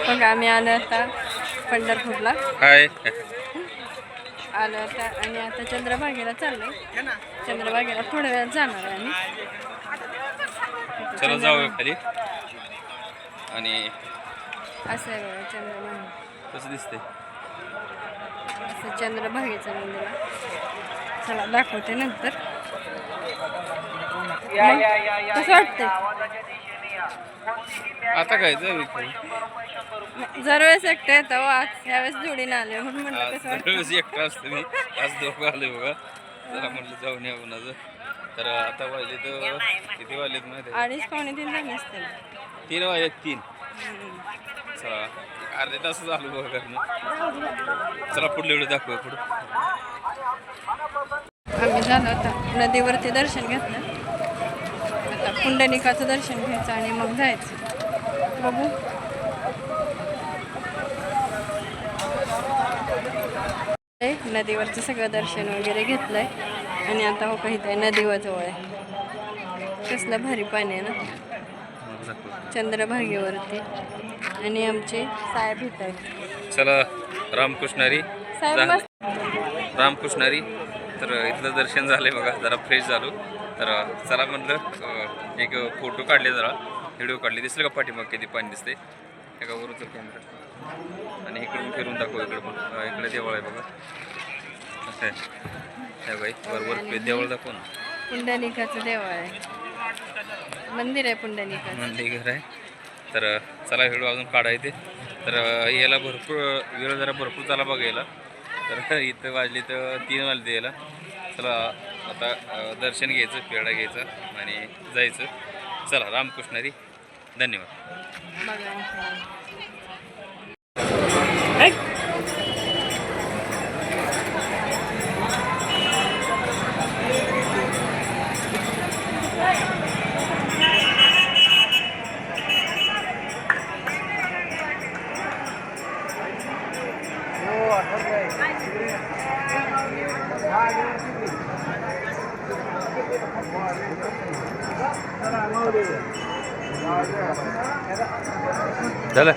मग आम्ही आलो आता पंढरपूरला हाय आलो आता आणि आता चंद्रभागेला चाललोय. चंद्रभागेला थोड्या वेळात जाणार आहे आम्ही. चला जाऊया खाली आणि असं आहे बघा चंद्रभागा. कसं दिसते असं चंद्रभागेचं मंदिर आहे. चला दाखवते नंतर. कसं वाटतंय? आता काय जाऊया खाली. दरवेळेस एकटं येतं हो, आज ह्यावेळेस जोडीनं आले म्हणून म्हणलं कसं वाटतं. दरवेळेस एकटा असतो मी, आज दोघं आलोय बघा. चला म्हटलं जाऊन या कुणाचं. तर आता वाजले तर किती वाजलेत माहिती आहे? 2:30-3 झाले असतील. 3 वाजलेत 3. चला अर्धे तास झालो बघा करणं. चला पुढले व्हिडिओ दाखवूया पुढं. आम्ही झालं आता नदीवरती दर्शन घेतलं. आता पुंडलिकाचं दर्शन घ्यायचं आणि मग जायचं. बघू नदीवरचं सगळं दर्शन वगैरे घेतलंय आणि आता हो काही आहे नदीवर जवळ आहे. कसलं भारी पाणी आहे ना चंद्रभागेवरती. आणि आमचे साहेब इथं आहेत. चला रामकृष्णारी साहेब मस्त. रामकृष्णारी. तर इथलं दर्शन झालंय बघा. जरा फ्रेश झालो. तर चला म्हटलं एक फोटो काढले, जरा व्हिडिओ काढले. दिसलं का पाठीमाग किती पाणी दिसते एका वरूनचं कॅमेरा. आणि इकडून फिरून दाखव. इकडं पण इकडे देवळ आहे बघा. असं आहे बाई बरोबर देवळ दाखव ना. पुंडलिकाचं देवळ आहे, मंदिर आहे पुंडलिकाचं. मंदिर आहे. तर चला व्हिडिओ अजून काढायचे. तर याला भरपूर वेळ जरा भरपूर चला बघायला. तर इथं वाजले तर 3 वाजले यायला. चला आता दर्शन घ्यायचं, पेढा घ्यायचा आणि जायचं. चला रामकृष्णारी. धन्यवाद. झालं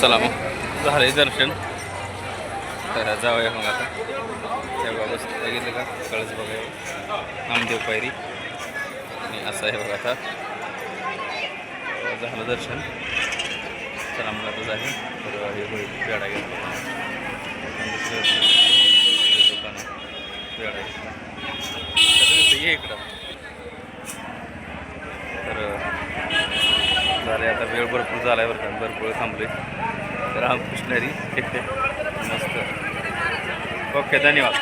चला मग झाले दर्शन. तर जाऊया मग आता. त्या बाबत बघितलं का कळस बघायला नामदेव पायरी. आणि असं आहे बघा. आता झालं दर्शन. तर आम्हाला आता जाईल. तर हे पेढा घेतला दुकानात पेढा घेतला. ये इकडं. तर झाले आता वेळ भरपूर झाला आहे बरं का. भरपूर थांबले. रामकृष्णारी मस्त. ओके धन्यवाद.